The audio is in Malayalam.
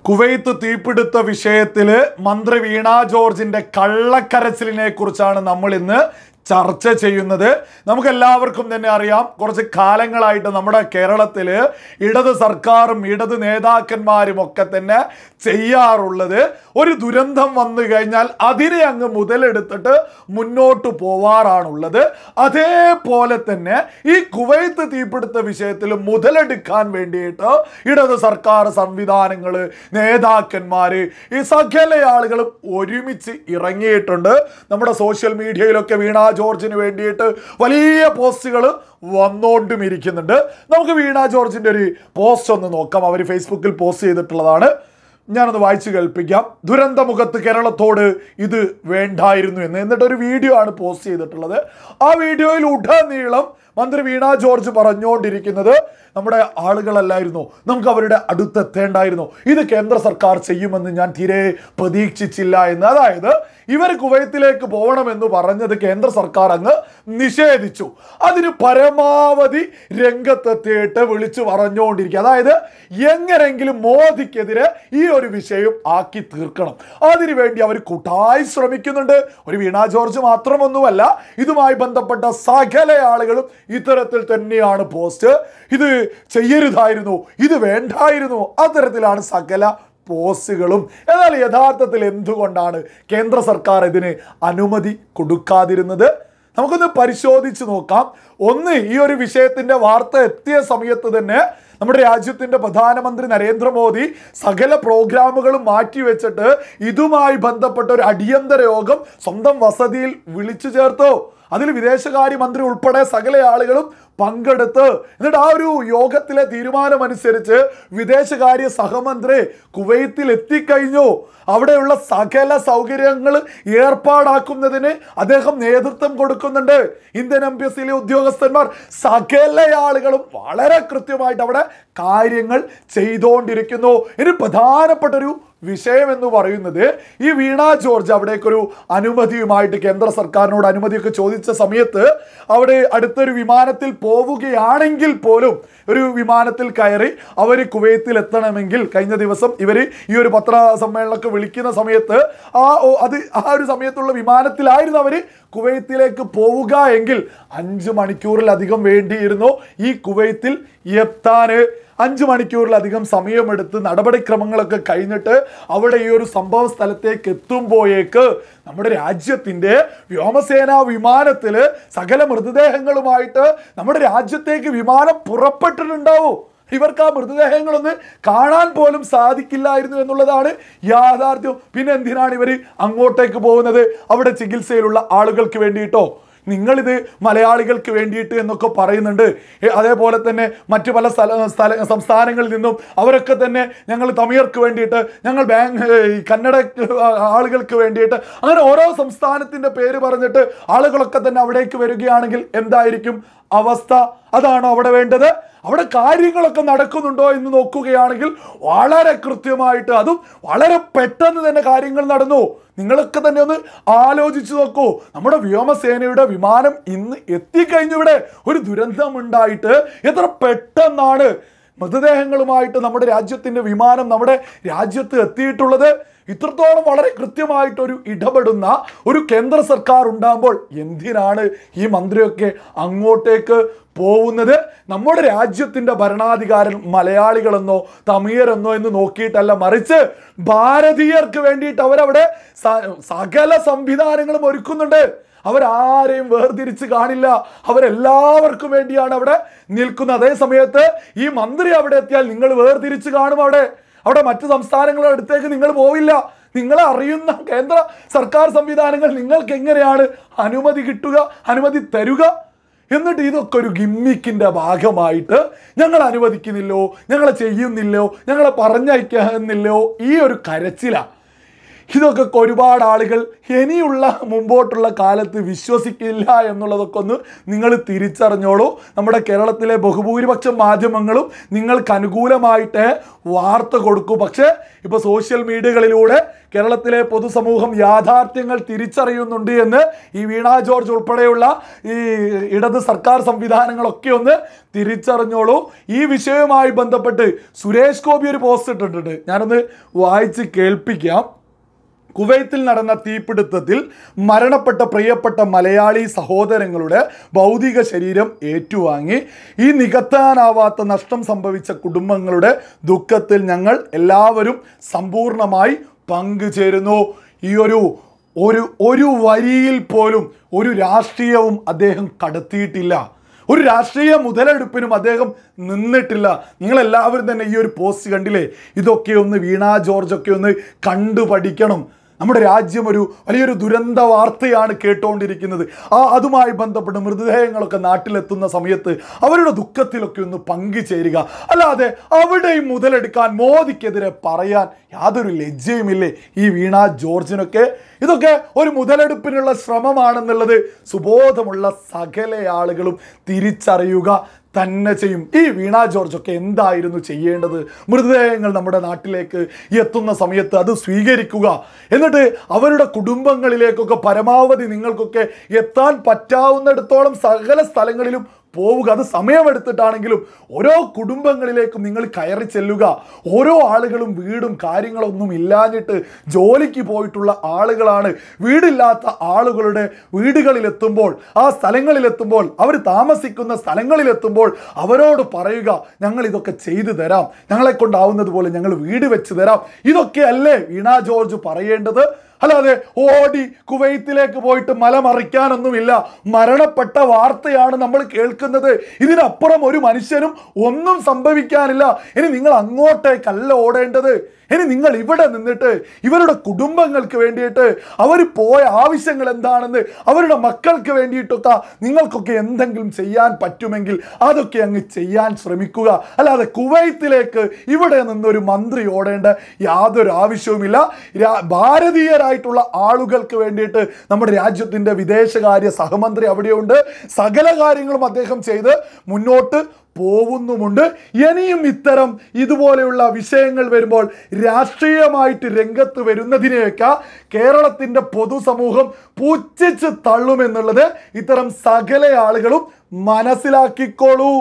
കുവൈത്ത് തീപിടുത്ത വിഷയത്തിൽ മന്ത്രി വീണ ജോർജിന്റെ കള്ളക്കരച്ചിലിനെ കുറിച്ചാണ് നമ്മൾ ഇന്ന് ചർച്ച ചെയ്യുന്നത്. നമുക്കെല്ലാവർക്കും തന്നെ അറിയാം, കുറച്ച് കാലങ്ങളായിട്ട് നമ്മുടെ കേരളത്തിൽ ഇടത് സർക്കാരും ഇടത് നേതാക്കന്മാരും ഒക്കെ തന്നെ ചെയ്യാറുള്ളത് ഒരു ദുരന്തം വന്നു കഴിഞ്ഞാൽ അതിനെ അങ്ങ് മുതലെടുത്തിട്ട് മുന്നോട്ട് പോവാറാണുള്ളത്. അതേപോലെ തന്നെ ഈ കുവൈത്ത് തീപിടുത്ത വിഷയത്തിൽ മുതലെടുക്കാൻ വേണ്ടിയിട്ട് ഇടത് സർക്കാർ സംവിധാനങ്ങൾ, നേതാക്കന്മാർ, ഈ സകല ആളുകളും ഒരുമിച്ച് ഇറങ്ങിയിട്ടുണ്ട്. നമ്മുടെ സോഷ്യൽ മീഡിയയിലൊക്കെ വീണ ജോർജിന് വേണ്ടിയിട്ട് വലിയ പോസ്റ്റുകൾ വന്നുകൊണ്ടും ഇരിക്കുന്നുണ്ട്. നമുക്ക് വീണ ജോർജിൻ്റെ ഒരു പോസ്റ്റ് ഒന്ന് നോക്കാം. അവർ ഫേസ്ബുക്കിൽ പോസ്റ്റ് ചെയ്തിട്ടുള്ളതാണ്. ഞാനൊന്ന് വായിച്ചു കേൾപ്പിക്കാം. ദുരന്തമുഖത്ത് കേരളത്തോട് ഇത് വേണ്ടായിരുന്നു എന്ന്. എന്നിട്ടൊരു വീഡിയോ ആണ് പോസ്റ്റ് ചെയ്തിട്ടുള്ളത്. ആ വീഡിയോയിൽ ഉടനീളം മന്ത്രി വീണ ജോർജ് പറഞ്ഞുകൊണ്ടിരിക്കുന്നത് നമ്മുടെ ആളുകളല്ലായിരുന്നു, നമുക്ക് അവരുടെ അടുത്തെത്തേണ്ടായിരുന്നു, ഇത് കേന്ദ്ര സർക്കാർ ചെയ്യുമെന്ന് ഞാൻ തീരെ പ്രതീക്ഷിച്ചില്ല എന്ന്. അതായത് ഇവർ കുവൈത്തിലേക്ക് പോകണമെന്ന് പറഞ്ഞത് കേന്ദ്ര സർക്കാർ അങ്ങ് നിഷേധിച്ചു. അതിന് പരമാവധി രംഗത്തെത്തിയിട്ട് വിളിച്ചു പറഞ്ഞുകൊണ്ടിരിക്കുക. അതായത് എങ്ങനെങ്കിലും മോദിക്കെതിരെ ഈ ഒരു വിഷയം ആക്കി തീർക്കണം. അതിനുവേണ്ടി അവർ കൂട്ടായി ശ്രമിക്കുന്നുണ്ട്. ഒരു വീണ ജോർജ് മാത്രമൊന്നുമല്ല, ഇതുമായി ബന്ധപ്പെട്ട സകല ആളുകളും ഇത്തരത്തിൽ തന്നെയാണ് പോസ്റ്റ്. ഇത് ചെയ്യരുതായിരുന്നു, ഇത് വേണ്ടായിരുന്നു, അത്തരത്തിലാണ് സകല പോസ്റ്റുകളും. എന്നാൽ യഥാർത്ഥത്തിൽ എന്തുകൊണ്ടാണ് കേന്ദ്ര സർക്കാർ ഇതിന് അനുമതി കൊടുക്കാതിരുന്നത്? നമുക്കൊന്ന് പരിശോധിച്ച് നോക്കാം. ഒന്ന്, ഈ ഒരു വിഷയത്തിന്റെ വാർത്ത എത്തിയ സമയത്ത് തന്നെ നമ്മുടെ രാജ്യത്തിന്റെ പ്രധാനമന്ത്രി നരേന്ദ്രമോദി സകല പ്രോഗ്രാമുകളും മാറ്റിവെച്ചിട്ട് ഇതുമായി ബന്ധപ്പെട്ട ഒരു അടിയന്തര യോഗം സ്വന്തം വസതിയിൽ വിളിച്ചു ചേർത്തു. അതിൽ വിദേശകാര്യമന്ത്രി ഉൾപ്പെടെ സകല ആളുകളും പങ്കെടുത്ത്, എന്നിട്ട് ആ ഒരു യോഗത്തിലെ തീരുമാനമനുസരിച്ച് വിദേശകാര്യ സഹമന്ത്രി കുവൈത്തിൽ എത്തിക്കഴിഞ്ഞു. അവിടെയുള്ള സകല സൗകര്യങ്ങൾ ഏർപ്പാടാക്കുന്നതിന് അദ്ദേഹം നേതൃത്വം കൊടുക്കുന്നുണ്ട്. ഇന്ത്യൻ എംബസിയിലെ ഉദ്യോഗസ്ഥന്മാർ സകല ആളുകളും വളരെ കൃത്യമായിട്ട് അവിടെ കാര്യങ്ങൾ ചെയ്തുകൊണ്ടിരിക്കുന്നു. ഇനി പ്രധാനപ്പെട്ടൊരു വിഷയം എന്ന് പറയുന്നത്, ഈ വീണ ജോർജ് അവിടേക്കൊരു അനുമതിയുമായിട്ട് കേന്ദ്ര സർക്കാരിനോട് അനുമതിയൊക്കെ ചോദിച്ച സമയത്ത് അവിടെ അടുത്തൊരു വിമാനത്തിൽ പോവുകയാണെങ്കിൽ പോലും ഒരു വിമാനത്തിൽ കയറി അവർ കുവൈത്തിൽ എത്തണമെങ്കിൽ കഴിഞ്ഞ ദിവസം ഇവർ ഈ ഒരു പത്രസമ്മേളനമൊക്കെ വിളിക്കുന്ന സമയത്ത് ആ ഒരു സമയത്തുള്ള വിമാനത്തിലായിരുന്നു അവർ കുവൈത്തിലേക്ക് പോവുക എങ്കിൽ 5 മണിക്കൂറിലധികം വേണ്ടിയിരുന്നു ഈ കുവൈത്തിൽ എത്താൻ. 5 മണിക്കൂറിലധികം സമയമെടുത്ത് നടപടിക്രമങ്ങളൊക്കെ കഴിഞ്ഞിട്ട് അവിടെ ഈ ഒരു സംഭവ സ്ഥലത്തേക്ക് എത്തുമ്പോഴേക്ക് നമ്മുടെ രാജ്യത്തിൻ്റെ വ്യോമസേനാ വിമാനത്തിൽ സകല മൃതദേഹങ്ങളുമായിട്ട് നമ്മുടെ രാജ്യത്തേക്ക് വിമാനം പുറപ്പെട്ടിട്ടുണ്ടാവും. ഇവർക്ക് ആ മൃതദേഹങ്ങളൊന്ന് കാണാൻ പോലും സാധിക്കില്ലായിരുന്നു എന്നുള്ളതാണ് യാഥാർത്ഥ്യം. പിന്നെ എന്തിനാണ് ഇവർ അങ്ങോട്ടേക്ക് പോകുന്നത്? അവിടെ ചികിത്സയിലുള്ള ആളുകൾക്ക് വേണ്ടിയിട്ടോ? നിങ്ങളിത് മലയാളികൾക്ക് വേണ്ടിയിട്ട് എന്നൊക്കെ പറയുന്നുണ്ട്. അതേപോലെ തന്നെ മറ്റു പല സംസ്ഥാനങ്ങളിൽ നിന്നും അവരൊക്കെ തന്നെ ഞങ്ങൾ തമിഴർക്ക് വേണ്ടിയിട്ട്, ഞങ്ങൾ കന്നഡ ആളുകൾക്ക് വേണ്ടിയിട്ട്, അങ്ങനെ ഓരോ സംസ്ഥാനത്തിൻ്റെ പേര് പറഞ്ഞിട്ട് ആളുകളൊക്കെ തന്നെ അവിടേക്ക് വരികയാണെങ്കിൽ എന്തായിരിക്കും അവസ്ഥ? അതാണോ അവിടെ വേണ്ടത്? അവിടെ കാര്യങ്ങളൊക്കെ നടക്കുന്നുണ്ടോ എന്ന് നോക്കുകയാണെങ്കിൽ വളരെ കൃത്യമായിട്ട്, അതും വളരെ പെട്ടെന്ന് തന്നെ കാര്യങ്ങൾ നടന്നു. നിങ്ങളൊക്കെ തന്നെ ഒന്ന് ആലോചിച്ച് നോക്കൂ. നമ്മുടെ വ്യോമസേനയുടെ വിമാനം ഇന്ന് എത്തിക്കഴിഞ്ഞു. ഇവിടെ ഒരു ദുരന്തമുണ്ടായിട്ട് എത്ര പെട്ടെന്നാണ് മൃതദേഹങ്ങളുമായിട്ട് നമ്മുടെ രാജ്യത്തിൻ്റെ വിമാനം നമ്മുടെ രാജ്യത്ത് എത്തിയിട്ടുള്ളത്. ഇത്രത്തോളം വളരെ കൃത്യമായിട്ടൊരു ഇടപെടുന്ന ഒരു കേന്ദ്ര സർക്കാർ ഉണ്ടാകുമ്പോൾ എന്തിനാണ് ഈ മന്ത്രിയൊക്കെ അങ്ങോട്ടേക്ക് പോകുന്നത്? നമ്മുടെ രാജ്യത്തിൻ്റെ ഭരണാധികാരൻ മലയാളികളെന്നോ തമിഴരെന്നോ എന്ന് നോക്കിയിട്ടല്ല, മറിച്ച് ഭാരതീയർക്ക് വേണ്ടിയിട്ട് അവരവിടെ സകല സംവിധാനങ്ങളും ഒരുക്കുന്നുണ്ട്. അവരാരെയും വേർതിരിച്ച് കാണില്ല. അവരെല്ലാവർക്കും വേണ്ടിയാണ് അവിടെ നിൽക്കുന്നത്. അതേ സമയത്ത് ഈ മന്ത്രി അവിടെ എത്തിയാൽ നിങ്ങൾ വേർതിരിച്ച് കാണും. അവിടെ മറ്റു സംസ്ഥാനങ്ങളുടെ അടുത്തേക്ക് നിങ്ങൾ പോവില്ല. നിങ്ങളെ അറിയുന്ന കേന്ദ്ര സർക്കാർ സംവിധാനങ്ങൾ നിങ്ങൾക്ക് എങ്ങനെയാണ് അനുമതി കിട്ടുക, അനുമതി തരുക? എന്നിട്ട് ഇതൊക്കെ ഒരു ഗിമ്മിക്കിൻ്റെ ഭാഗമായിട്ട് ഞങ്ങൾ അനുവദിക്കുന്നില്ലോ, ഞങ്ങളെ ചെയ്യുന്നില്ലോ, ഞങ്ങളെ പറഞ്ഞയക്കുന്നില്ലോ, ഈ ഒരു കരച്ചിലാണ്. ഇതൊക്കെ ഒരുപാട് ആളുകൾ ഇനിയുള്ള മുമ്പോട്ടുള്ള കാലത്ത് വിശ്വസിക്കില്ല എന്നുള്ളതൊക്കെ ഒന്ന് നിങ്ങൾ തിരിച്ചറിഞ്ഞോളൂ. നമ്മുടെ കേരളത്തിലെ ബഹുഭൂരിപക്ഷം മാധ്യമങ്ങളും നിങ്ങൾക്ക് അനുകൂലമായിട്ട് വാർത്ത കൊടുക്കും. പക്ഷേ ഇപ്പോൾ സോഷ്യൽ മീഡിയകളിലൂടെ കേരളത്തിലെ പൊതുസമൂഹം യാഥാർത്ഥ്യങ്ങൾ തിരിച്ചറിയുന്നുണ്ട് എന്ന് ഈ വീണ ജോർജ് ഉൾപ്പെടെയുള്ള ഈ ഇടത് സർക്കാർ സംവിധാനങ്ങളൊക്കെ ഒന്ന് തിരിച്ചറിഞ്ഞോളൂ. ഈ വിഷയവുമായി ബന്ധപ്പെട്ട് സുരേഷ് ഗോപി ഒരു പോസ്റ്റ് ഇട്ടിട്ടുണ്ട്, ഞാനൊന്ന് വായിച്ച് കേൾപ്പിക്കാം. കുവൈത്തിൽ നടന്ന തീപിടുത്തത്തിൽ മരണപ്പെട്ട പ്രിയപ്പെട്ട മലയാളി സഹോദരങ്ങളുടെ ഭൗതിക ശരീരം ഏറ്റുവാങ്ങി. ഈ നികത്താനാവാത്ത നഷ്ടം സംഭവിച്ച കുടുംബങ്ങളുടെ ദുഃഖത്തിൽ ഞങ്ങൾ എല്ലാവരും സമ്പൂർണമായി പങ്കുചേരുന്നു. ഈ ഒരു വരിയിൽ പോലും ഒരു രാഷ്ട്രീയവും അദ്ദേഹം കടത്തിയിട്ടില്ല. ഒരു രാഷ്ട്രീയ മുതലെടുപ്പിനും അദ്ദേഹം നിന്നിട്ടില്ല. നിങ്ങളെല്ലാവരും തന്നെ ഈ ഒരു പോസ്റ്റ് കണ്ടില്ലേ? ഇതൊക്കെ ഒന്ന് വീണ ജോർജൊക്കെ ഒന്ന് കണ്ടുപഠിക്കണം. നമ്മുടെ രാജ്യം വലിയൊരു ദുരന്ത വാർത്തയാണ് കേട്ടുകൊണ്ടിരിക്കുന്നത്. അതുമായി ബന്ധപ്പെട്ട് മൃതദേഹങ്ങളൊക്കെ നാട്ടിലെത്തുന്ന സമയത്ത് അവരുടെ ദുഃഖത്തിലൊക്കെ ഒന്ന് പങ്കുചേരുക. അല്ലാതെ അവിടെയും മുതലെടുക്കാൻ മോദിക്കെതിരെ പറയാൻ യാതൊരു ലജ്ജയുമില്ലേ ഈ വീണ ജോർജിനൊക്കെ? ഇതൊക്കെ ഒരു മുതലെടുപ്പിനുള്ള ശ്രമമാണെന്നുള്ളത് സുബോധമുള്ള സകല ആളുകളും തിരിച്ചറിയുക തന്നെ ചെയ്യും. ഈ വീണ ജോർജൊക്കെ എന്തായിരുന്നു ചെയ്യേണ്ടത്? മൃതദേഹങ്ങൾ നമ്മുടെ നാട്ടിലേക്ക് എത്തുന്ന സമയത്ത് അത് സ്വീകരിക്കുക, എന്നിട്ട് അവരുടെ കുടുംബങ്ങളിലേക്കൊക്കെ പരമാവധി നിങ്ങൾക്കൊക്കെ എത്താൻ പറ്റാവുന്നിടത്തോളം സകല സ്ഥലങ്ങളിലും പോവുക. അത് സമയമെടുത്തിട്ടാണെങ്കിലും ഓരോ കുടുംബങ്ങളിലേക്കും നിങ്ങൾ കയറി ചെല്ലുക. ഓരോ ആളുകളും വീടും കാര്യങ്ങളൊന്നും ഇല്ലാഞ്ഞിട്ട് ജോലിക്ക് പോയിട്ടുള്ള ആളുകളാണ്. വീടില്ലാത്ത ആളുകളുടെ വീടുകളിലെത്തുമ്പോൾ, ആ സ്ഥലങ്ങളിലെത്തുമ്പോൾ, അവർ താമസിക്കുന്ന സ്ഥലങ്ങളിലെത്തുമ്പോൾ അവരോട് പറയുക, ഞങ്ങൾ ഇതൊക്കെ ചെയ്തു തരാം, ഞങ്ങളെ കൊണ്ടാവുന്നത് പോലെ ഞങ്ങൾ വീട് വെച്ച് തരാം. ഇതൊക്കെ അല്ലേ വീണ ജോർജ് പറയേണ്ടത്? അല്ലാതെ ഓടി കുവൈത്തിലേക്ക് പോയിട്ട് മലമറിക്കാനൊന്നുമില്ല. മരണപ്പെട്ട വാർത്തയാണ് നമ്മൾ കേൾക്കുന്നത്. ഇതിനപ്പുറം ഒരു മനുഷ്യനും ഒന്നും സംഭവിക്കാനില്ല. ഇനി നിങ്ങൾ അങ്ങോട്ടേക്കല്ല ഓടേണ്ടത്. ഇനി നിങ്ങൾ ഇവിടെ നിന്നിട്ട് ഇവരുടെ കുടുംബങ്ങൾക്ക് വേണ്ടിയിട്ട് അവർ പോയ ആവശ്യങ്ങൾ എന്താണെന്ന്, അവരുടെ മക്കൾക്ക് വേണ്ടിയിട്ടൊക്കെ നിങ്ങൾക്കൊക്കെ എന്തെങ്കിലും ചെയ്യാൻ പറ്റുമെങ്കിൽ അതൊക്കെ അങ്ങ് ചെയ്യാൻ ശ്രമിക്കുക. അല്ലാതെ കുവൈത്തിലേക്ക് ഇവിടെ നിന്നൊരു മന്ത്രി ഓടേണ്ട യാതൊരു ആവശ്യവുമില്ല. ഭാരതീയരായിട്ടുള്ള ആളുകൾക്ക് വേണ്ടിയിട്ട് നമ്മുടെ രാജ്യത്തിൻ്റെ വിദേശകാര്യ സഹമന്ത്രി അവിടെയുണ്ട്. സകല കാര്യങ്ങളും അദ്ദേഹം ചെയ്ത് മുന്നോട്ട് പോകുന്നുമുണ്ട്. ഇനിയും ഇത്തരം ഇതുപോലെയുള്ള വിഷയങ്ങൾ വരുമ്പോൾ രാഷ്ട്രീയമായിട്ട് രംഗത്ത് വരുന്നതിനെയൊക്കെ കേരളത്തിൻ്റെ പൊതുസമൂഹം പുച്ഛിച്ച് തള്ളുമെന്നുള്ളത് ഇത്തരം സകല ആളുകളും മനസ്സിലാക്കിക്കോളൂ.